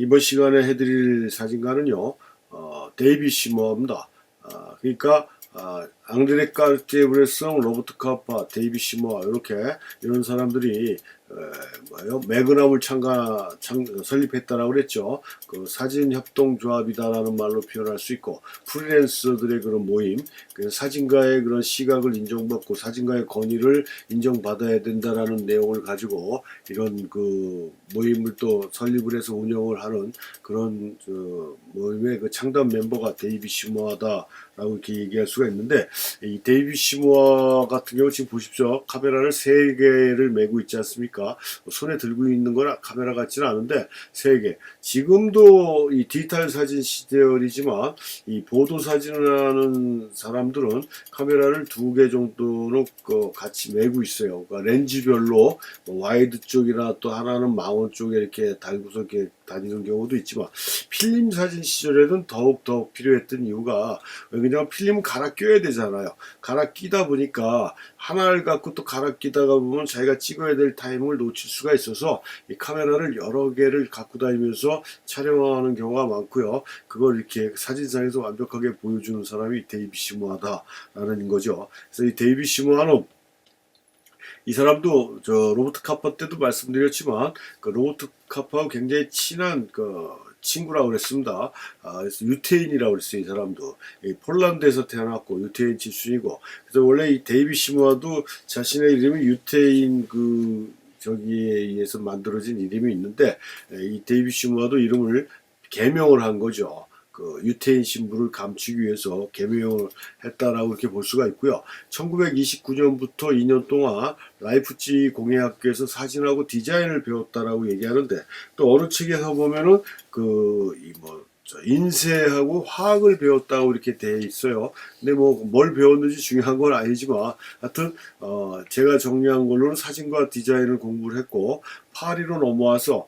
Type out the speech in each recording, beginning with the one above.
이번 시간에 해드릴 사진가는요, 데이비 시머입니다. 그러니까 앙드레 까르띠에-브레송, 로버트 카파, 데이비 시머 이렇게 이런 사람들이 매그남을 설립했다라고 그랬죠. 그 사진협동조합이다라는 말로 표현할 수 있고, 프리랜서들의 그런 모임, 그 사진가의 그런 시각을 인정받고 사진가의 권위를 인정받아야 된다라는 내용을 가지고 이런 그 모임을 또 설립을 해서 운영을 하는 그런 모임의 그 창단 멤버가 데이비 시머다라고 이렇게 얘기할 수가 있는데, 이 데이비 시머 같은 경우 지금 보십시오. 카메라를 3개를 메고 있지 않습니까? 손에 들고 있는 거나 카메라 같지는 않은데 3개. 지금도 이 디지털 사진 시대이지만 이 보도 사진을 하는 사람들은 카메라를 2개 정도는 같이 메고 있어요. 그러니까 렌즈별로 와이드 쪽이나 또 하나는 망원 쪽에 이렇게 달고서 이렇게 다니는 경우도 있지만, 필름 사진 시절에는 더욱 필요했던 이유가, 왜냐면 필름은 갈아 껴야 되잖아요. 갈아 끼다 보니까 하나를 갖고 또 갈아 끼다가 보면 자기가 찍어야 될 타이밍을 놓칠 수가 있어서 이 카메라를 여러 개를 갖고 다니면서 촬영하는 경우가 많고요. 그걸 이렇게 사진상에서 완벽하게 보여주는 사람이 데이비 시머다라는 거죠. 그래서 이 데이비 시머는 이 사람도 로버트 카파 때도 말씀드렸지만 그 로버트 카파하고 굉장히 친한 친구라고 그랬습니다. 그래서 유태인이라고 그랬어요. 이 사람도 폴란드에서 태어났고 유태인 출신이고, 그래서 원래 이 데이비 시머도 자신의 이름이 유태인 저기에 의해서 만들어진 이름이 있는데, 이 데이비 시머도 이름을 개명을 한 거죠. 그 유태인 신분을 감추기 위해서 개명을 했다라고 이렇게 볼 수가 있고요. 1929년부터 2년 동안 라이프치히 공예학교에서 사진하고 디자인을 배웠다라고 얘기하는데, 또 어느 책에서 보면은 인쇄하고 화학을 배웠다고 이렇게 돼 있어요. 근데 뭘 배웠는지 중요한 건 아니지만, 하여튼 제가 정리한 걸로는 사진과 디자인을 공부를 했고, 파리로 넘어와서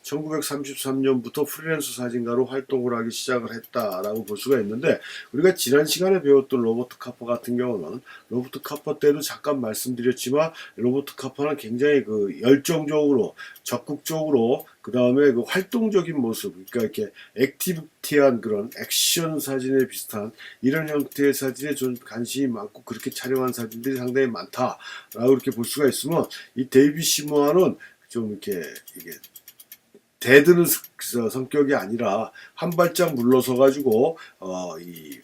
1933년부터 프리랜서 사진가로 활동을 하기 시작을 했다라고 볼 수가 있는데, 우리가 지난 시간에 배웠던 로버트 카파 같은 경우는, 로버트 카파 때도 잠깐 말씀드렸지만, 로버트 카파는 굉장히 열정적으로, 적극적으로, 그 다음에 활동적인 모습, 그러니까 이렇게 액티비티한 그런 액션 사진에 비슷한 이런 형태의 사진에 좀 관심이 많고, 그렇게 촬영한 사진들이 상당히 많다라고 이렇게 볼 수가 있으면, 이 데이비 시머는 좀 이게 대드는 성격이 아니라 한 발짝 물러서 가지고 이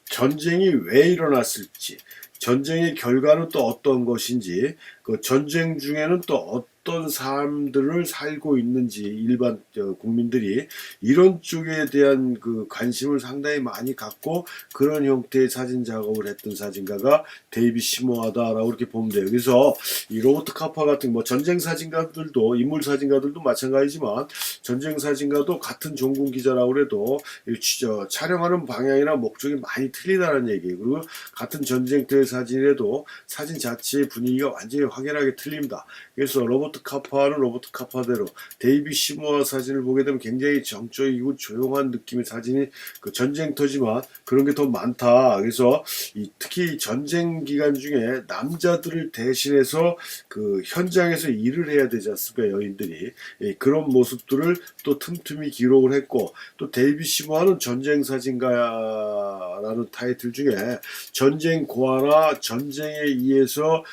전쟁이 왜 일어났을지, 전쟁의 결과는 또 어떤 것인지, 그 전쟁 중에는 또 어떤 삶들을 살고 있는지, 일반 국민들이 이런 쪽에 대한 관심을 상당히 많이 갖고 그런 형태의 사진 작업을 했던 사진가가 데이비 시머다라고 이렇게 보면 돼요. 그래서 이 로버트 카파 같은 전쟁 사진가들도, 인물 사진가들도 마찬가지지만, 전쟁 사진가도 같은 전공 기자라고 해도 촬영하는 방향이나 목적이 많이 틀리다는 얘기예요. 그리고 같은 전쟁터의 사진이라도 사진 자체의 분위기가 완전히 확연하게 틀립니다. 그래서 로버트 카파는 로버트 카파대로, 데이비 시머 사진을 보게 되면 굉장히 정적이고 조용한 느낌의 사진이 전쟁터지만 그런 게 더 많다. 그래서 특히 전쟁 기간 중에 남자들을 대신해서 현장에서 일을 해야 되지 않습니까, 여인들이. 그런 모습들을 또 틈틈이 기록을 했고, 또 데이비 시머는 전쟁 사진가라는 타이틀 중에 전쟁 고아나 전쟁에 의해서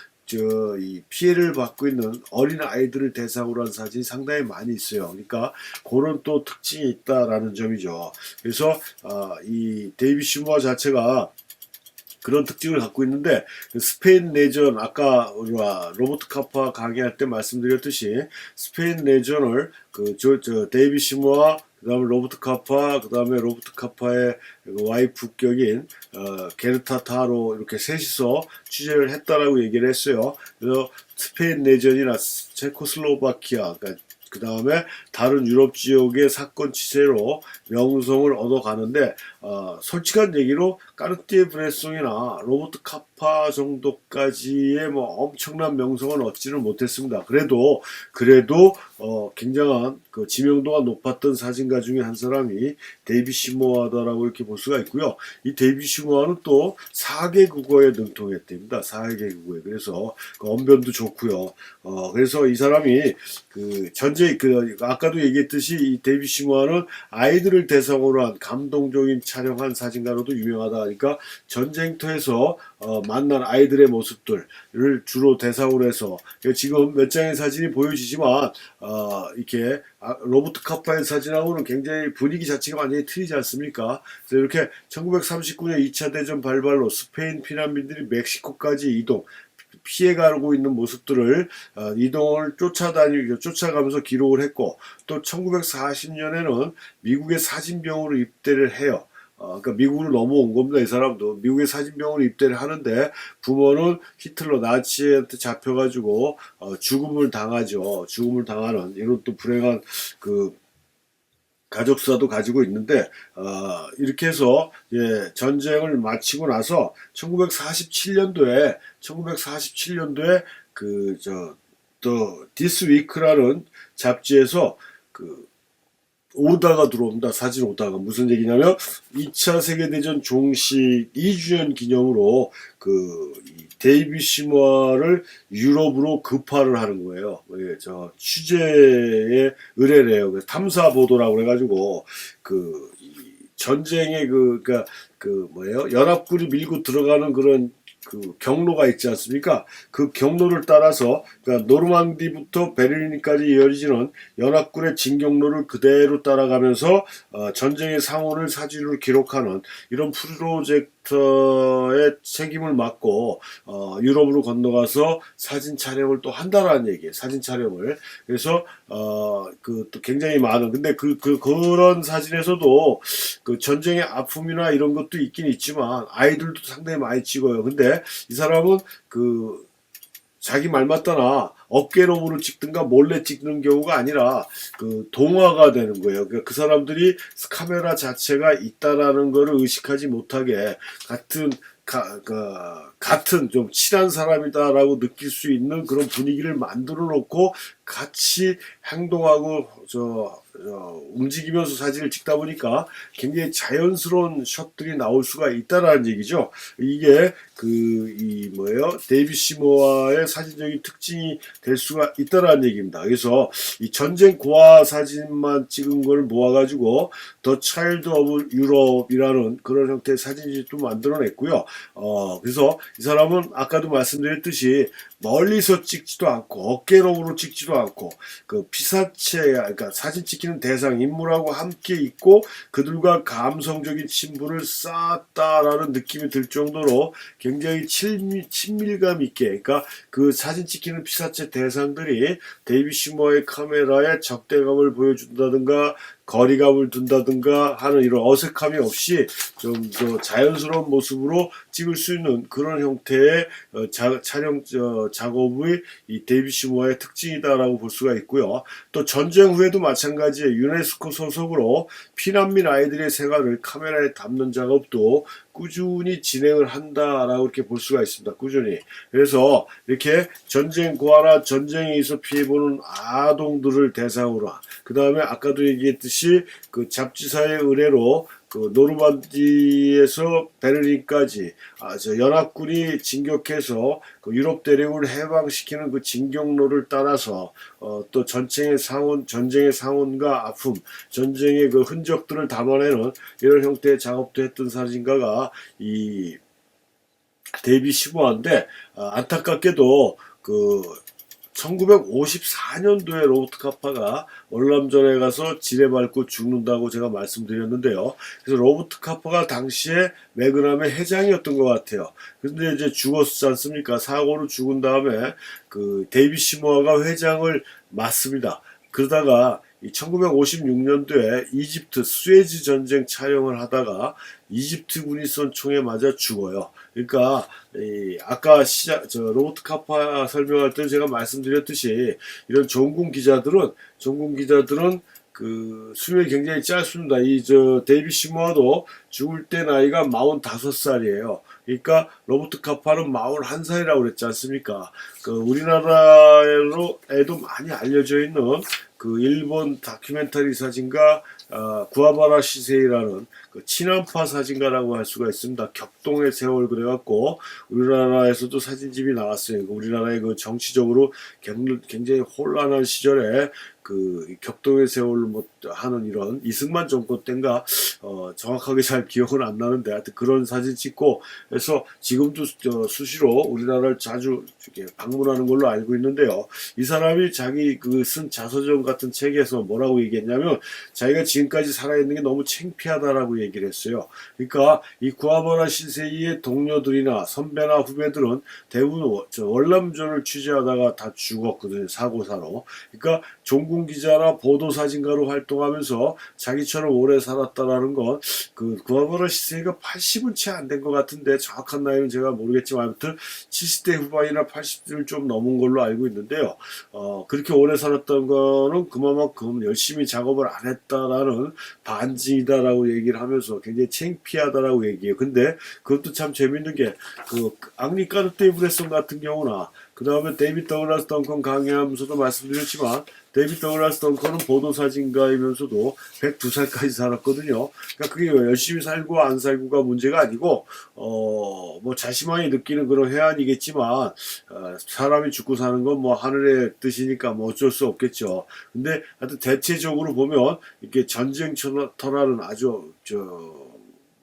이 피해를 받고 있는 어린 아이들을 대상으로 한 사진이 상당히 많이 있어요. 그러니까 그런 또 특징이 있다라는 점이죠. 그래서 이 데이비 시머 자체가 그런 특징을 갖고 있는데, 스페인 내전, 아까 로버트 카파 강의할 때 말씀드렸듯이 스페인 내전을 데이비 시머와 그 다음에 로버트 카파, 그 다음에 로버트 카파의 와이프 격인 게르타 타로 이렇게 셋이서 취재를 했다라고 얘기를 했어요. 그래서 스페인 내전이나 체코슬로바키아, 그 다음에 다른 유럽 지역의 사건 취재로 명성을 얻어가는데, 솔직한 얘기로 까르띠에 브레송이나 로버트 카파 정도까지의 뭐 엄청난 명성은 얻지는 못했습니다. 그래도 굉장한 그 지명도가 높았던 사진가 중에 한 사람이 데이빗 시모아다라고 이렇게 볼 수가 있고요. 이 데이빗 시모아는 또 4개 국어에 능통했답니다. 4개 국어에. 그래서 그 언변도 좋고요. 그래서 이 사람이 그 전쟁 아까도 얘기했듯이 이 데이빗 시모아는 아이들을 대상으로 한 감동적인 촬영한 사진가로도 유명하다 하니까 전쟁터에서 만난 아이들의 모습들을 주로 대상으로 해서 지금 몇 장의 사진이 보여지지만 이렇게 로버트 카파의 사진하고는 굉장히 분위기 자체가 완전히 틀리지 않습니까? 그래서 이렇게 1939년 2차 대전 발발로 스페인 피난민들이 멕시코까지 이동 피해가고 있는 모습들을 이동을 쫓아가면서 기록을 했고 또 1940년에는 미국의 사진병으로 입대를 해요. 그러니까 미국으로 넘어온 겁니다. 이 사람도 미국의 사진병으로 입대를 하는데 부모는 히틀러 나치한테 잡혀가지고 죽음을 당하죠. 죽음을 당하는 이런 또 불행한 그 가족사도 가지고 있는데 이렇게 해서 전쟁을 마치고 나서 1947년도에 또 디스 위크라는 잡지에서 그 오다가 들어옵니다. 사진 오다가 무슨 얘기냐면 2차 세계대전 종식 2주년 기념으로 데이빗 시모아를 유럽으로 급파를 하는 거예요. 취재에 의뢰를 해요. 탐사 보도라고 해가지고 전쟁의 연합군이 밀고 들어가는 그런 경로가 있지 않습니까? 그 경로를 따라서 노르망디부터 베를린까지 이어지는 연합군의 진경로를 그대로 따라가면서 전쟁의 상황을 사진으로 기록하는 이런 프로젝트의 책임을 맡고 유럽으로 건너가서 사진 촬영을 또 한다라는 얘기예요. 사진 촬영을. 그래서 또 굉장히 많은 근데 그런 사진에서도 전쟁의 아픔이나 이런 것도 있긴 있지만 아이들도 상당히 많이 찍어요. 근데 이 사람은 자기 말 맞다나 어깨로으로 찍든가 몰래 찍는 경우가 아니라 동화가 되는 거예요. 그 사람들이 카메라 자체가 있다라는 거를 의식하지 못하게 같은 좀 친한 사람이다라고 느낄 수 있는 그런 분위기를 만들어 놓고 같이 행동하고 움직이면서 사진을 찍다 보니까 굉장히 자연스러운 샷들이 나올 수가 있다라는 얘기죠. 이게 데이빗 시모아의 사진적인 특징이 될 수가 있다라는 얘기입니다. 그래서 이 전쟁 고아 사진만 찍은 걸 모아가지고 더 차일드 오브 유럽이라는 그런 형태의 사진집도 만들어냈고요. 그래서 이 사람은 아까도 말씀드렸듯이 멀리서 찍지도 않고 어깨로으로 찍지도 않고 피사체 그러니까 사진 찍히는 대상 인물하고 함께 있고 그들과 감성적인 친분을 쌓았다라는 느낌이 들 정도로 굉장히 친밀감 있게 그러니까 사진 찍히는 피사체 대상들이 데이빗 시모아의 카메라에 적대감을 보여준다든가 거리감을 둔다든가 하는 이런 어색함이 없이 좀 더 자연스러운 모습으로 찍을 수 있는 그런 형태의 촬영 작업의 이 데이빗 시모아의 특징이다라고 볼 수가 있고요. 또 전쟁 후에도 마찬가지의 유네스코 소속으로 피난민 아이들의 생활을 카메라에 담는 작업도 꾸준히 진행을 한다라고 이렇게 볼 수가 있습니다. 꾸준히. 그래서 이렇게 전쟁 고아나 전쟁에 의해서 피해보는 아동들을 대상으로 그 다음에 아까도 얘기했듯이 잡지사의 의뢰로 노르만디에서 베를린까지 연합군이 진격해서 유럽 대륙을 해방시키는 진경로를 따라서 또 전쟁의 상흔과 아픔, 전쟁의 흔적들을 담아내는 이런 형태의 작업도 했던 사진가가 이 데이빗 시모아인데 안타깝게도 1954년도에 로버트 카파가 월남전에 가서 지뢰밟고 죽는다고 제가 말씀드렸는데요. 그래서 로버트 카파가 당시에 매그남의 회장이었던 것 같아요. 근데 이제 죽었지 않습니까? 사고로 죽은 다음에 데이빗 시모아가 회장을 맡습니다. 그러다가 1956년도에 이집트 수에즈 전쟁 촬영을 하다가 이집트군이 쏜 총에 맞아 죽어요. 그러니까 아까 로버트 카파 설명할 때 제가 말씀드렸듯이 이런 전군 기자들은 수명이 굉장히 짧습니다. 데이빗 시모아도 죽을 때 나이가 45살이에요. 그러니까 로버트 카파는 41살이라고 그랬지 않습니까? 그 우리나라에도 많이 알려져 있는 그 일본 다큐멘터리 사진가 구아바라 시세이라는 그 친한파 사진가라고 할 수가 있습니다. 격동의 세월 그래갖고 우리나라에서도 사진집이 나왔어요. 우리나라의 그 정치적으로 굉장히 혼란한 시절에 그 격동의 세월을 뭐 하는 이런 이승만 정권 때인가 정확하게 잘 기억은 안 나는데 하여튼 그런 사진 찍고 그래서 지금도 수시로 우리나라를 자주 방문하는 걸로 알고 있는데요. 이 사람이 자기 그 쓴 자서전 같은 책에서 뭐라고 얘기했냐면 자기가 지금까지 살아있는 게 너무 창피하다라고 얘기를 했어요. 그러니까 이 구아바라 시세이의 동료들이나 선배나 후배들은 대부분 월남전을 취재하다가 다 죽었거든요. 사고사로. 그러니까 종군 기자나 보도사진가로 활동하면서 자기처럼 오래 살았다라는 건 그 구아바라 시세이가 80은 채 안 된 것 같은데 정확한 나이는 제가 모르겠지만 아무튼 70대 후반이나 80을 좀 넘은 걸로 알고 있는데요. 그렇게 오래 살았던 거는 그만큼 열심히 작업을 안 했다라는 반증이다라고 얘기를 하면서 굉장히 창피하다라고 얘기해요. 근데 그것도 참 재밌는 게 그 앙리 까르띠에-브레송 같은 경우나 그 다음에 데이비드 더글라스 덩컨 강의하면서도 말씀드렸지만 데이비드 더글라스 덩컨은 보도사진가이면서도 102살까지 살았거든요. 그러니까 그게 열심히 살고 안 살고가 문제가 아니고 뭐 자신만이 느끼는 그런 해안이겠지만 사람이 죽고 사는 건 뭐 하늘의 뜻이니까 뭐 어쩔 수 없겠죠. 근데 하여튼 대체적으로 보면 이렇게 전쟁터라는 아주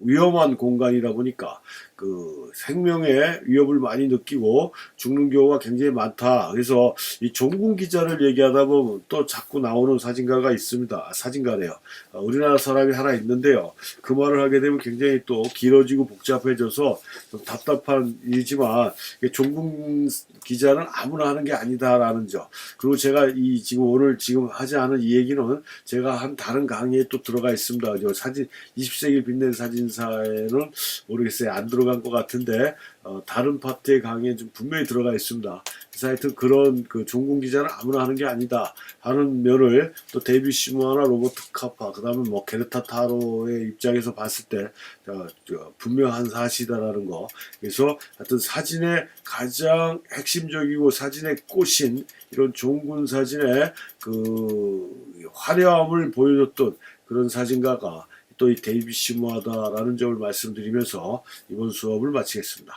위험한 공간이라 보니까 그 생명의 위협을 많이 느끼고 죽는 경우가 굉장히 많다. 그래서 이 종군 기자를 얘기하다 보면 또 자꾸 나오는 사진가가 있습니다. 사진가래요. 우리나라 사람이 하나 있는데요. 그 말을 하게 되면 굉장히 또 길어지고 복잡해져서 좀 답답한 일이지만 종군 기자는 아무나 하는 게 아니다라는 점. 그리고 제가 이 지금 오늘 지금 하지 않은 이 얘기는 제가 한 다른 강의에 또 들어가 있습니다. 저 사진 20세기 빛낸 사진사에는 모르겠어요. 안 들어간 것 같은데 다른 파트의 강의에 좀 분명히 들어가 있습니다. 그래서 하여튼 그런 그 종군 기자는 아무나 하는 게 아니다 하는 면을 또 데이비드 시모아나 로버트 카파 그 다음에 뭐 게르타 타로의 입장에서 봤을 때 분명한 사실이다라는 거. 그래서 하여튼 사진의 가장 핵심적이고 사진의 꽃인 이런 종군 사진의 그 화려함을 보여줬던 그런 사진가가 또 이 데이비드 시모아다라는 점을 말씀드리면서 이번 수업을 마치겠습니다.